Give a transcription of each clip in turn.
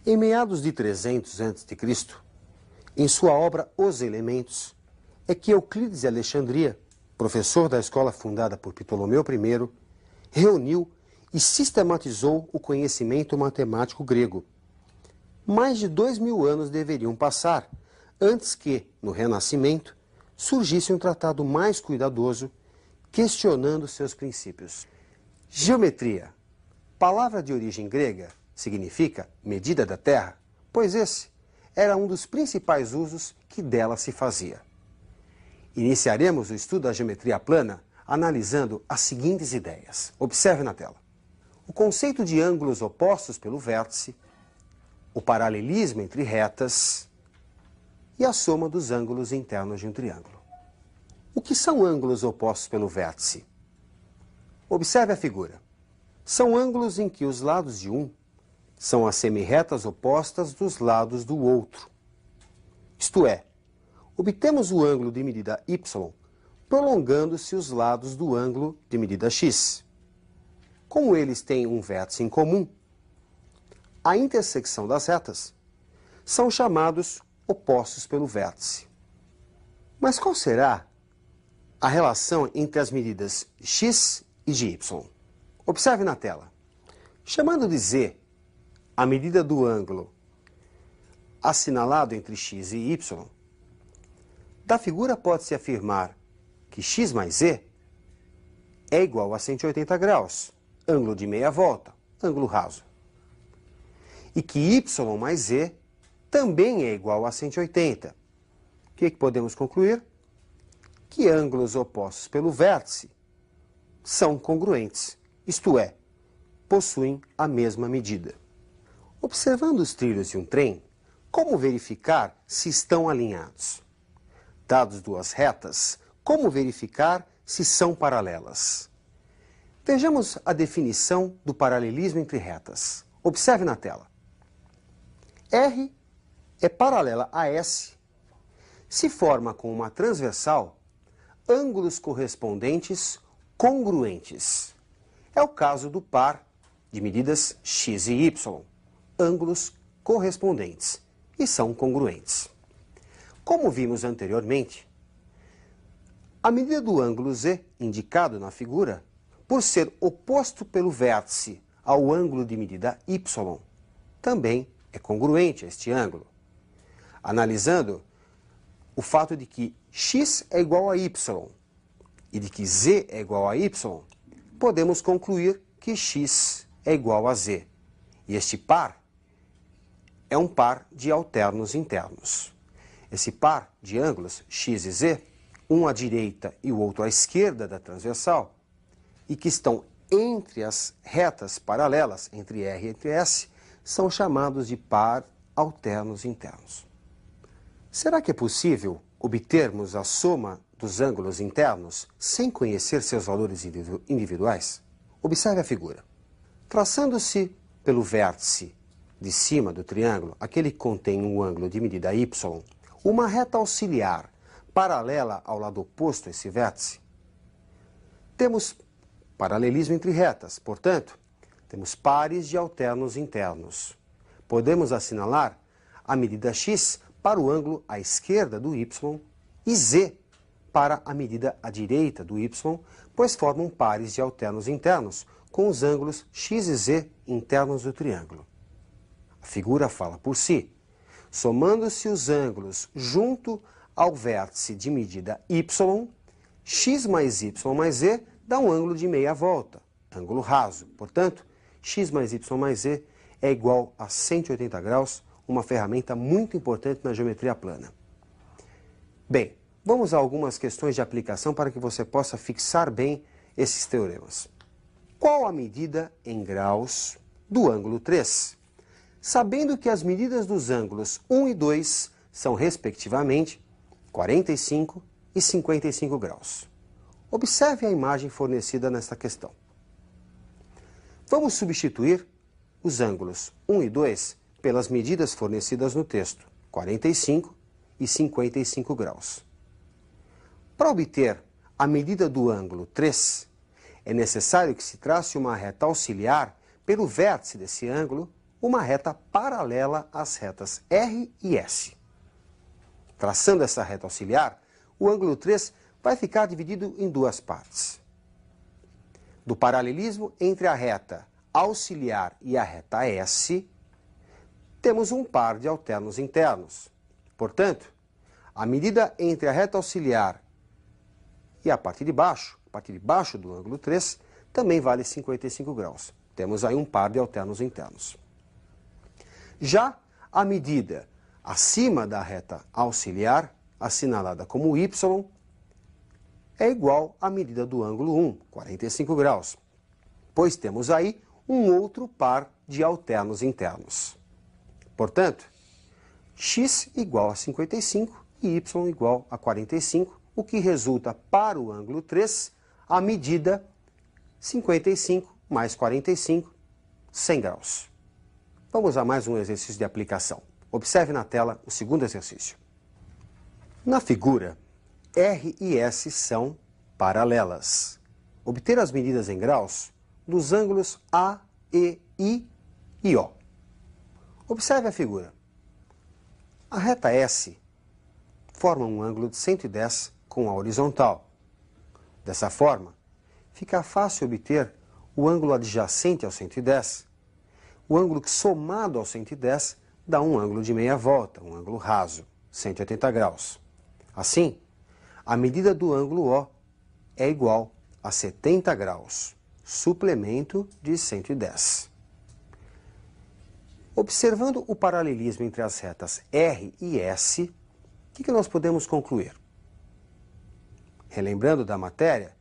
Em meados de 300 a.C., em sua obra Os Elementos, é que Euclides de Alexandria, professor da escola fundada por Ptolomeu I, reuniu e sistematizou o conhecimento matemático grego. Mais de 2000 anos deveriam passar antes que, no Renascimento, surgisse um tratado mais cuidadoso, questionando seus princípios. Geometria, palavra de origem grega, significa medida da terra, pois esse era um dos principais usos que dela se fazia. Iniciaremos o estudo da geometria plana analisando as seguintes ideias. Observe na tela. O conceito de ângulos opostos pelo vértice, o paralelismo entre retas e a soma dos ângulos internos de um triângulo. O que são ângulos opostos pelo vértice? Observe a figura. São ângulos em que os lados de um são as semirretas opostas dos lados do outro. Isto é, obtemos o ângulo de medida y prolongando-se os lados do ângulo de medida x. Como eles têm um vértice em comum, a intersecção das retas são chamados opostos pelo vértice. Mas qual será a relação entre as medidas x e de y? Observe na tela. Chamando de z a medida do ângulo assinalado entre x e y, da figura pode-se afirmar que x mais z é igual a 180 graus, ângulo de meia volta, ângulo raso. E que y mais z também é igual a 180. O que podemos concluir? Que ângulos opostos pelo vértice são congruentes, isto é, possuem a mesma medida. Observando os trilhos de um trem, como verificar se estão alinhados? Dados duas retas, como verificar se são paralelas? Vejamos a definição do paralelismo entre retas. Observe na tela. R é paralela a S se forma com uma transversal ângulos correspondentes congruentes. É o caso do par de medidas x e y, ângulos correspondentes, e são congruentes. Como vimos anteriormente, a medida do ângulo z, indicado na figura, por ser oposto pelo vértice ao ângulo de medida y, também é congruente a este ângulo. Analisando o fato de que x é igual a y e de que z é igual a y, podemos concluir que x é igual a z. E este par é um par de alternos internos. Esse par de ângulos x e z, um à direita e o outro à esquerda da transversal, e que estão entre as retas paralelas, entre R e entre S, são chamados de par alternos internos. Será que é possível obtermos a soma dos ângulos internos sem conhecer seus valores individuais? Observe a figura. Traçando-se pelo vértice de cima do triângulo, aquele que contém um ângulo de medida y, uma reta auxiliar paralela ao lado oposto a esse vértice, temos paralelismo entre retas, portanto, temos pares de alternos internos. Podemos assinalar a medida x para o ângulo à esquerda do y e z para a medida à direita do y, pois formam pares de alternos internos com os ângulos x e z internos do triângulo. A figura fala por si. Somando-se os ângulos junto ao vértice de medida y, x mais y mais z dá um ângulo de meia volta, ângulo raso. Portanto, x mais y mais z é igual a 180 graus, uma ferramenta muito importante na geometria plana. Bem, vamos a algumas questões de aplicação para que você possa fixar bem esses teoremas. Qual a medida em graus do ângulo 3? Sabendo que as medidas dos ângulos 1 e 2 são, respectivamente, 45 e 55 graus. Observe a imagem fornecida nesta questão. Vamos substituir os ângulos 1 e 2 pelas medidas fornecidas no texto, 45 e 55 graus. Para obter a medida do ângulo 3, é necessário que se trace uma reta auxiliar pelo vértice desse ângulo, uma reta paralela às retas R e S. Traçando essa reta auxiliar, o ângulo 3 vai ficar dividido em duas partes. Do paralelismo entre a reta auxiliar e a reta S, temos um par de alternos internos. Portanto, a medida entre a reta auxiliar e a parte de baixo do ângulo 3, também vale 55 graus. Temos aí um par de alternos internos. Já a medida acima da reta auxiliar, assinalada como Y, é igual à medida do ângulo 1, 45 graus, pois temos aí um outro par de alternos internos. Portanto, x igual a 55 e y igual a 45, o que resulta para o ângulo 3 a medida 55 mais 45, 100 graus. Vamos a mais um exercício de aplicação. Observe na tela o segundo exercício. Na figura, R e S são paralelas. Obter as medidas em graus dos ângulos A, E, I e O. Observe a figura. A reta S forma um ângulo de 110 com a horizontal. Dessa forma, fica fácil obter o ângulo adjacente ao 110. O ângulo que, somado ao 110, dá um ângulo de meia volta, um ângulo raso, 180 graus. Assim, a medida do ângulo O é igual a 70 graus, suplemento de 110. Observando o paralelismo entre as retas R e S, o que nós podemos concluir? Relembrando da matéria,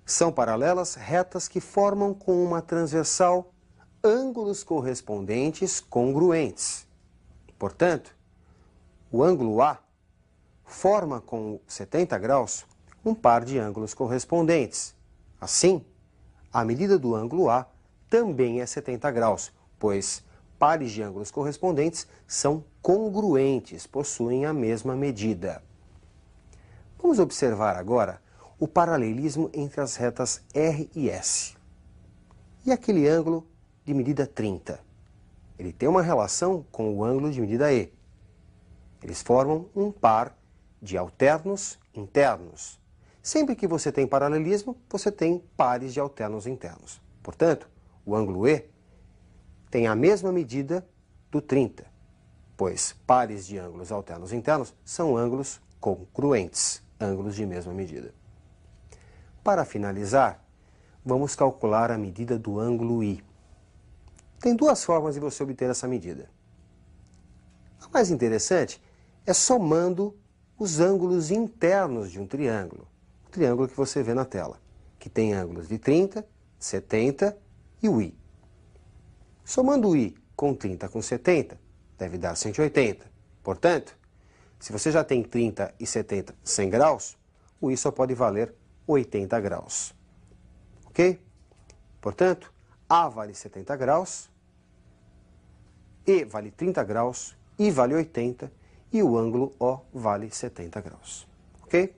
são paralelas retas que formam com uma transversal ângulos correspondentes congruentes. Portanto, o ângulo A forma com 70 graus um par de ângulos correspondentes. Assim, a medida do ângulo A também é 70 graus, pois pares de ângulos correspondentes são congruentes, possuem a mesma medida. Vamos observar agora o paralelismo entre as retas R e S. E aquele ângulo de medida 30? Ele tem uma relação com o ângulo de medida E. Eles formam um par de alternos internos. Sempre que você tem paralelismo, você tem pares de alternos internos. Portanto, o ângulo E tem a mesma medida do 30, pois pares de ângulos alternos internos são ângulos congruentes, ângulos de mesma medida. Para finalizar, vamos calcular a medida do ângulo I. Tem duas formas de você obter essa medida. A mais interessante é somando os ângulos internos de um triângulo. O triângulo que você vê na tela, que tem ângulos de 30, 70 e o I. Somando o I com 30 com 70, deve dar 180. Portanto, se você já tem 30 e 70 100 graus, o I só pode valer 80 graus. Ok? Portanto, A vale 70 graus, E vale 30 graus, I vale 80 e o ângulo O vale 70 graus. Ok?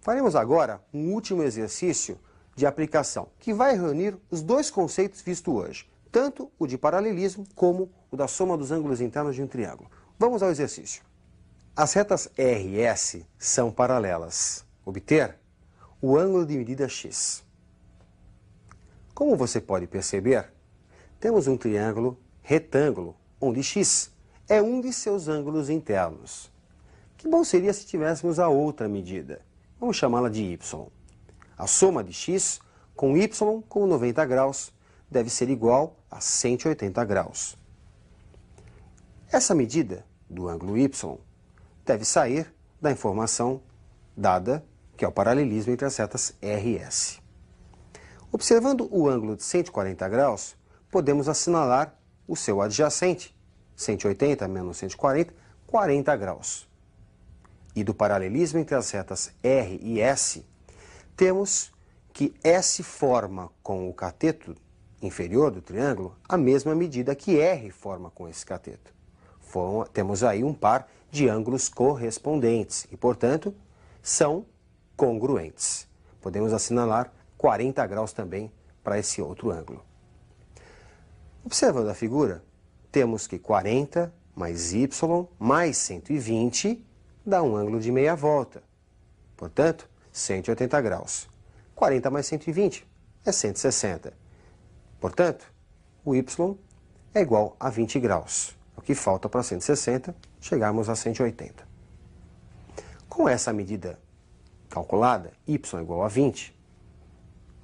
Faremos agora um último exercício de aplicação, que vai reunir os dois conceitos vistos hoje, tanto o de paralelismo como o da soma dos ângulos internos de um triângulo. Vamos ao exercício. As retas R e S são paralelas. Obter o ângulo de medida x. Como você pode perceber, temos um triângulo retângulo, onde x é um de seus ângulos internos. Que bom seria se tivéssemos a outra medida. Vamos chamá-la de y. A soma de x com y com 90 graus deve ser igual a 180 graus. Essa medida do ângulo y deve sair da informação dada, que é o paralelismo entre as retas R e S. Observando o ângulo de 140 graus, podemos assinalar o seu adjacente, 180 menos 140, 40 graus. E do paralelismo entre as retas R e S, temos que S forma com o cateto inferior do triângulo a mesma medida que R forma com esse cateto. Temos aí um par de ângulos correspondentes e, portanto, são congruentes. Podemos assinalar 40 graus também para esse outro ângulo. Observando a figura, temos que 40 mais y mais 120 dá um ângulo de meia volta. Portanto, 180 graus. 40 mais 120 é 160. Portanto, o y é igual a 20 graus. O que falta para 160 chegarmos a 180. Com essa medida calculada, y igual a 20,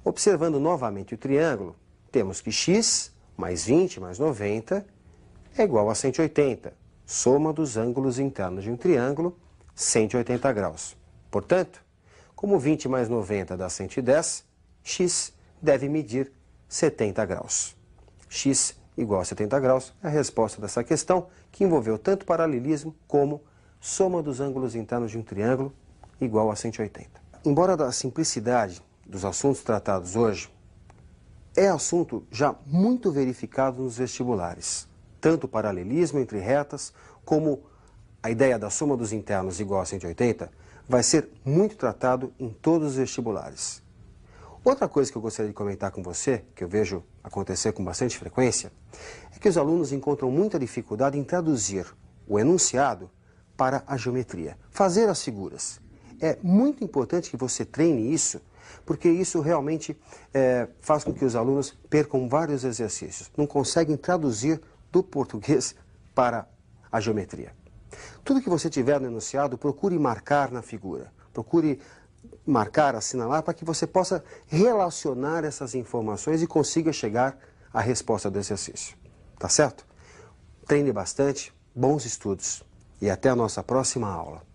observando novamente o triângulo, temos que x mais 20 mais 90 é igual a 180, soma dos ângulos internos de um triângulo, 180 graus. Portanto, como 20 mais 90 dá 110, x deve medir 70 graus. X igual a 70 graus é a resposta dessa questão, que envolveu tanto paralelismo como soma dos ângulos internos de um triângulo igual a 180. Embora da simplicidade dos assuntos tratados hoje, é assunto já muito verificado nos vestibulares. Tanto o paralelismo entre retas, como a ideia da soma dos internos igual a 180, vai ser muito tratado em todos os vestibulares. Outra coisa que eu gostaria de comentar com você, que eu vejo acontecer com bastante frequência, é que os alunos encontram muita dificuldade em traduzir o enunciado para a geometria, fazer as figuras. É muito importante que você treine isso, porque isso realmente faz com que os alunos percam vários exercícios, não conseguem traduzir do português para a geometria. Tudo que você tiver no enunciado, procure marcar na figura, procure marcar, assinalar, para que você possa relacionar essas informações e consiga chegar à resposta do exercício. Tá certo? Treine bastante, bons estudos e até a nossa próxima aula.